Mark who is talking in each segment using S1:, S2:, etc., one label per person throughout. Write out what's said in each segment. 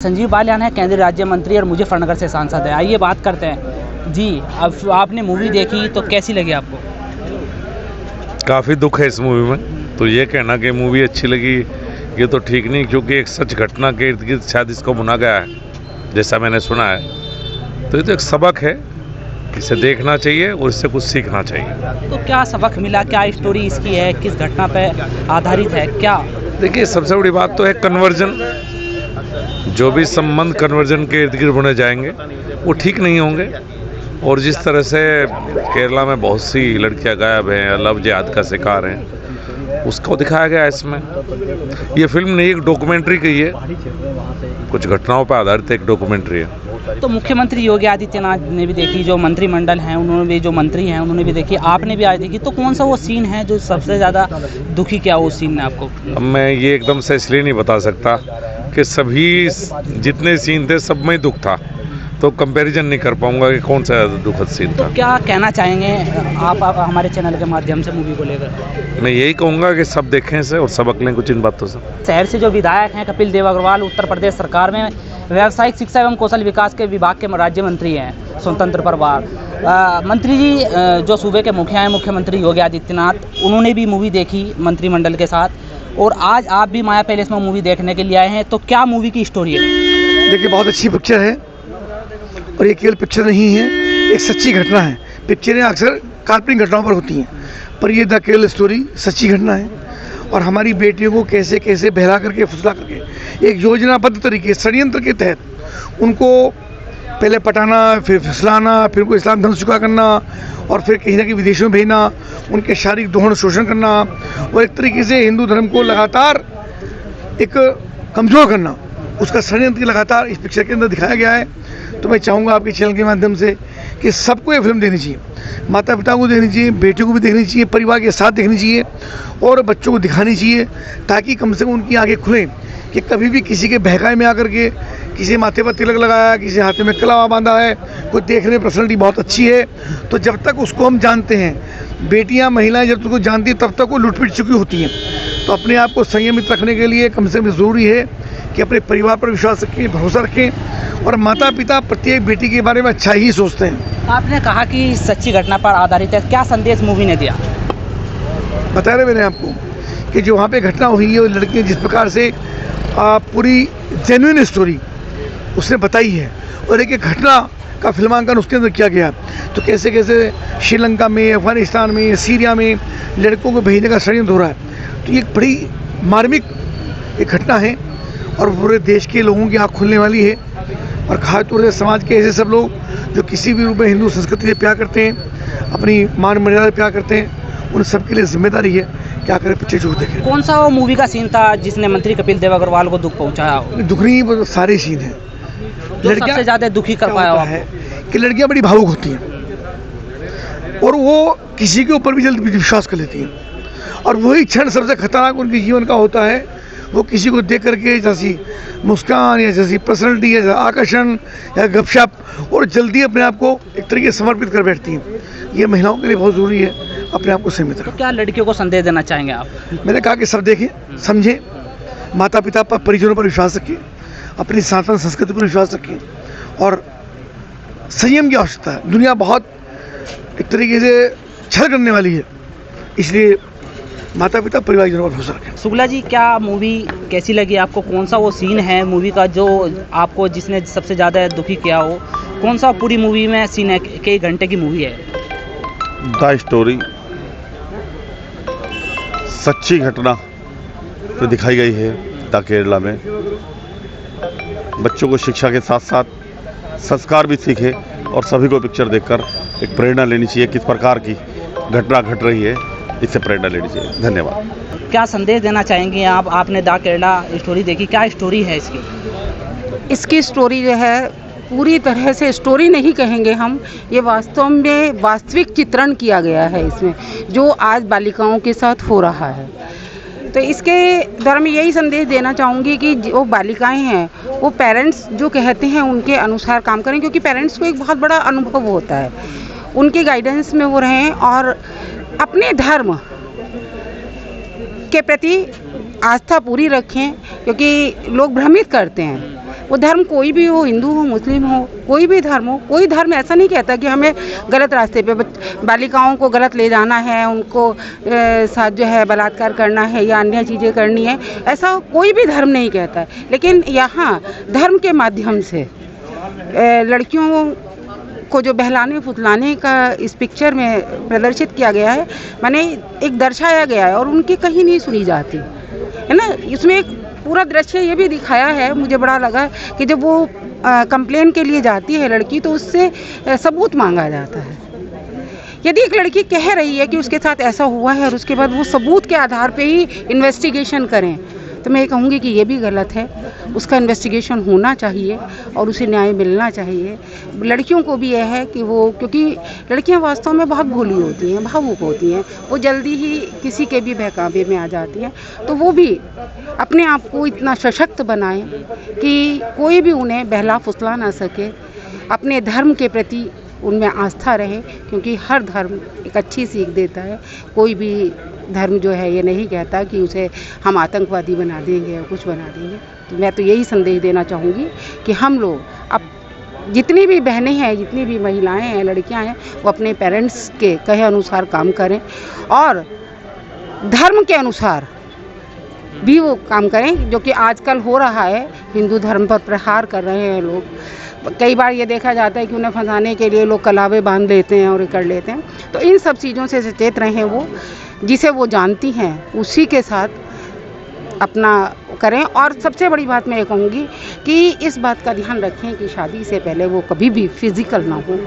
S1: संजीव बालियान है, केंद्रीय राज्य मंत्री और मुजफ्फरनगर से सांसद है। आइए बात करते हैं जी। अब आपने मूवी देखी तो कैसी लगी आपको?
S2: काफ़ी दुख है इस मूवी में, तो ये कहना कि मूवी अच्छी लगी ये तो ठीक नहीं, क्योंकि एक सच घटना के इर्द गिर्द शायद इसको बुना गया है जैसा मैंने सुना है। तो ये तो एक सबक है, इसे देखना चाहिए और इससे कुछ सीखना चाहिए।
S1: तो क्या सबक मिला, क्या स्टोरी इसकी है, किस घटना पर आधारित है क्या?
S2: देखिए, सबसे बड़ी बात तो है कन्वर्जन। जो भी संबंध कन्वर्जन के इर्द गिर्द बुने जाएंगे वो ठीक नहीं होंगे। और जिस तरह से केरला में बहुत सी लड़कियां गायब हैं, लव जिहाद का शिकार हैं, उसको दिखाया गया है इसमें। ये फिल्म नहीं, एक डॉक्यूमेंट्री की है, कुछ घटनाओं पर आधारित एक डॉक्यूमेंट्री है।
S1: तो मुख्यमंत्री योगी आदित्यनाथ ने भी देखी, जो मंत्रिमंडल हैं उन्होंने भी, जो मंत्री हैं उन्होंने भी देखी, आपने भी आज देखी, तो कौन सा वो सीन है जो सबसे ज़्यादा दुखी किया वो सीन ने आपको?
S2: अब मैं ये एकदम से इसलिए नहीं बता सकता कि सभी जितने सीन थे सब में दुख था, तो कंपैरिजन नहीं कर पाऊंगा कि कौन सा दुखद सीन था।
S1: तो क्या कहना चाहेंगे आप हमारे चैनल के माध्यम से मूवी को लेकर?
S2: मैं यही कहूँगा कि सब देखें इसे और सबक लें कुछ इन बातों से।
S1: शहर से जो विधायक हैं कपिल देव अग्रवाल, उत्तर प्रदेश सरकार में व्यावसायिक शिक्षा एवं कौशल विकास के विभाग के राज्य मंत्री हैं, स्वतंत्र प्रभार मंत्री जी, जो सूबे के मुखिया हैं मुख्यमंत्री योगी आदित्यनाथ, उन्होंने भी मूवी देखी मंत्रिमंडल के साथ, और आज आप भी माया पैलेस में मूवी देखने के लिए आए हैं। तो क्या मूवी की स्टोरी है?
S3: देखिए, बहुत अच्छी पिक्चर है और ये केवल पिक्चर नहीं है, एक सच्ची घटना है। पिक्चरें अक्सर काल्पनिक घटनाओं पर होती हैं, पर ये द केवल स्टोरी सच्ची घटना है। और हमारी बेटियों को कैसे कैसे बहला करके फुसला करके एक योजनाबद्ध तरीके षड्यंत्र के तहत उनको पहले पटाना, फिर फिसलाना, फिर उनको इस्लाम धर्म स्वीकार करना और फिर कहीं ना कहीं विदेशों में भेजना, उनके शारीरिक दोहन शोषण करना और एक तरीके से हिंदू धर्म को लगातार एक कमज़ोर करना, उसका षड्यंत्र लगातार इस पिक्चर के अंदर दिखाया गया है। तो मैं चाहूँगा आपके चैनल के माध्यम से कि सबको ये फिल्म देखनी चाहिए, माता पिता को देखनी चाहिए, बेटियों को भी देखनी चाहिए, परिवार के साथ देखनी चाहिए और बच्चों को दिखानी चाहिए, ताकि कम से कम उनकी आंखें खुलें कि कभी भी किसी के बहकावे में आकर के किसी माथे पर तिलक लगाया, किसी हाथे में कलावा बांधा है, कोई देखने में पर्सनैलिटी बहुत अच्छी है, तो जब तक उसको हम जानते हैं, बेटियां महिलाएं जब तक को जानती हैं तब तक वो लुट पिट चुकी होती हैं। तो अपने आप को संयमित रखने के लिए कम से कम ज़रूरी है कि अपने परिवार पर विश्वास रखें, भरोसा रखें और माता पिता प्रत्येक बेटी के बारे में अच्छा ही सोचते हैं।
S1: आपने कहा कि सच्ची घटना पर आधारित है, क्या संदेश मूवी ने दिया?
S3: बता रहे मैंने आपको कि जो वहाँ पे घटना हुई है, वो लड़की जिस प्रकार से पूरी जेन्युइन स्टोरी उसने बताई है और एक घटना का फिल्मांकन उसके अंदर किया गया, तो कैसे कैसे श्रीलंका में, अफगानिस्तान में, सीरिया में लड़कों को भेजने का षड्यंत्र हो रहा है। तो ये एक बड़ी मार्मिक एक घटना है और पूरे देश के लोगों की आँख खुलने वाली है। और खासतौर से समाज के ऐसे सब लोग जो किसी भी रूप में हिंदू संस्कृति से प्यार करते हैं, अपनी मान मर्यादा से प्यार करते हैं, उन सबके लिए जिम्मेदारी है क्या करें, पिक्चर जरूर देखें।
S1: कौन सा वो मूवी का सीन था जिसने मंत्री कपिल देव अग्रवाल को दुख पहुंचाया?
S3: दुख नहीं, वो सारे सीन हैं।
S1: लड़कियां सबसे ज़्यादा दुखी कर पाया
S3: है कि लड़कियां बड़ी भावुक होती हैं और वो किसी के ऊपर भी जल्दी विश्वास कर लेती हैं, और वही क्षण सबसे खतरनाक उनके जीवन का होता है। वो किसी को देख करके जैसी मुस्कान या जैसी पर्सनैलिटी या आकर्षण या गपशप और जल्दी अपने आप को एक तरीके से समर्पित कर बैठती हैं। ये महिलाओं के लिए बहुत ज़रूरी है अपने आप को सीमित रखना।
S1: क्या लड़कियों को संदेश देना चाहेंगे आप?
S3: मैंने कहा कि सब देखें, समझें, माता पिता पर, परिजनों पर विश्वास रखें, अपनी सनातन संस्कृति पर विश्वास रखें और संयम की आवश्यकता है। दुनिया बहुत एक तरीके से छल करने वाली है, इसलिए माता पिता परिवारजनों पर भरोसा रखें।
S1: शुक्ला जी, क्या मूवी कैसी लगी आपको? कौन सा वो सीन है मूवी का जो आपको जिसने सबसे ज़्यादा दुखी किया हो? कौन सा पूरी मूवी में सीन है? कई घंटे की मूवी है।
S4: द स्टोरी सच्ची घटना जो दिखाई गई है द केरला में, बच्चों को शिक्षा के साथ साथ संस्कार भी सीखे और सभी को पिक्चर देखकर एक प्रेरणा लेनी चाहिए, किस प्रकार की घटना घट रही है, इससे प्रेरणा लेनी चाहिए। धन्यवाद।
S1: क्या संदेश देना चाहेंगे आप? आपने द केरला स्टोरी देखी, क्या स्टोरी है इसकी?
S5: इसकी स्टोरी जो है पूरी तरह से स्टोरी नहीं कहेंगे हम, ये वास्तव में वास्तविक चित्रण किया गया है इसमें, जो आज बालिकाओं के साथ हो रहा है। तो इसके द्वारा मैं यही संदेश देना चाहूँगी कि जो बालिकाएं हैं वो पेरेंट्स जो कहते हैं उनके अनुसार काम करें, क्योंकि पेरेंट्स को एक बहुत बड़ा अनुभव होता है, उनके गाइडेंस में वो रहें और अपने धर्म के प्रति आस्था पूरी रखें, क्योंकि लोग भ्रमित करते हैं वो धर्म कोई भी हो, हिंदू हो, मुस्लिम हो, कोई भी धर्म हो, कोई धर्म ऐसा नहीं कहता कि हमें गलत रास्ते पे बालिकाओं को गलत ले जाना है, उनको साथ जो है बलात्कार करना है या अन्य चीज़ें करनी है, ऐसा कोई भी धर्म नहीं कहता। लेकिन यहाँ धर्म के माध्यम से लड़कियों को जो बहलाने फुसलाने का इस पिक्चर में प्रदर्शित किया गया है, माने एक दर्शाया गया है और उनकी कहीं नहीं सुनी जाती है ना। इसमें एक पूरा दृश्य ये भी दिखाया है, मुझे बड़ा लगा कि जब वो कंप्लेन के लिए जाती है लड़की तो उससे सबूत मांगा जाता है। यदि एक लड़की कह रही है कि उसके साथ ऐसा हुआ है और उसके बाद वो सबूत के आधार पे ही इन्वेस्टिगेशन करें, तो मैं ये कहूँगी कि ये भी गलत है। उसका इन्वेस्टिगेशन होना चाहिए और उसे न्याय मिलना चाहिए। लड़कियों को भी यह है कि वो, क्योंकि लड़कियां वास्तव में बहुत भोली होती हैं, भावुक होती हैं, वो जल्दी ही किसी के भी बहकावे में आ जाती हैं, तो वो भी अपने आप को इतना सशक्त बनाएं कि कोई भी उन्हें बहला फुसला ना सके, अपने धर्म के प्रति उनमें आस्था रहे, क्योंकि हर धर्म एक अच्छी सीख देता है। कोई भी धर्म जो है ये नहीं कहता कि उसे हम आतंकवादी बना देंगे या कुछ बना देंगे। तो मैं तो यही संदेश देना चाहूँगी कि हम लोग अब जितनी भी बहनें हैं, जितनी भी महिलाएं हैं, लड़कियां हैं, वो अपने पेरेंट्स के कहे अनुसार काम करें और धर्म के अनुसार भी वो काम करें, जो कि आजकल हो रहा है। हिंदू धर्म पर प्रहार कर रहे हैं लोग। कई बार ये देखा जाता है कि उन्हें फंसाने के लिए लोग कलावे बांध लेते हैं और कर लेते हैं। तो इन सब चीज़ों से सचेत रहें, वो जिसे वो जानती हैं उसी के साथ अपना करें। और सबसे बड़ी बात मैं ये कहूँगी कि इस बात का ध्यान रखें कि शादी से पहले वो कभी भी फिजिकल ना हो।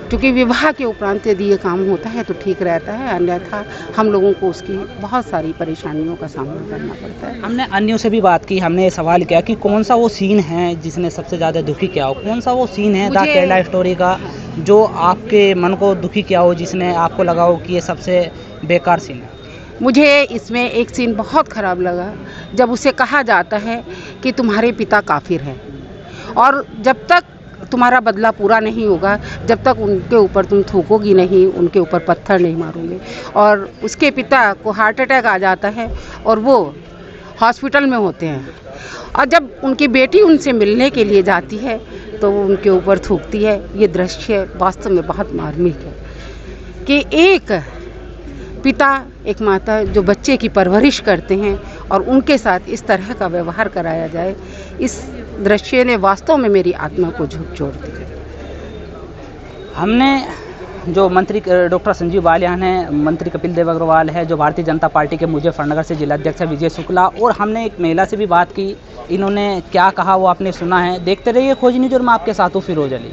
S5: क्योंकि विवाह के उपरांत यदि ये काम होता है तो ठीक रहता है, अन्यथा हम लोगों को उसकी बहुत सारी परेशानियों का सामना करना पड़ता है।
S1: हमने अन्यों से भी बात की, हमने ये सवाल किया कि कौन सा वो सीन है जिसने सबसे ज़्यादा दुखी किया हो, कौन सा वो सीन है द केरला स्टोरी का जो आपके मन को दुखी किया हो, जिसने आपको लगा हो कि ये सबसे बेकार सीन है।
S5: मुझे इसमें एक सीन बहुत ख़राब लगा, जब उसे कहा जाता है कि तुम्हारे पिता काफिर हैं और जब तक तुम्हारा बदला पूरा नहीं होगा, जब तक उनके ऊपर तुम थूकोगी नहीं, उनके ऊपर पत्थर नहीं मारोगे। और उसके पिता को हार्ट अटैक आ जाता है और वो हॉस्पिटल में होते हैं, और जब उनकी बेटी उनसे मिलने के लिए जाती है तो वो उनके ऊपर थूकती है। ये दृश्य वास्तव में बहुत मार्मिक है कि एक पिता, एक माता जो बच्चे की परवरिश करते हैं और उनके साथ इस तरह का व्यवहार कराया जाए, इस दृश्य ने वास्तव में मेरी आत्मा को झकझोर दी।
S1: हमने जो मंत्री डॉक्टर संजीव बालियान है, मंत्री कपिल देव अग्रवाल है जो भारतीय जनता पार्टी के मुजफ्फरनगर से जिलाध्यक्ष है विजय शुक्ला, और हमने एक महिला से भी बात की। इन्होंने क्या कहा वो आपने सुना है। देखते रहिए खोज न्यूज़ और मैं आपके साथ हूँ फिरोज अली।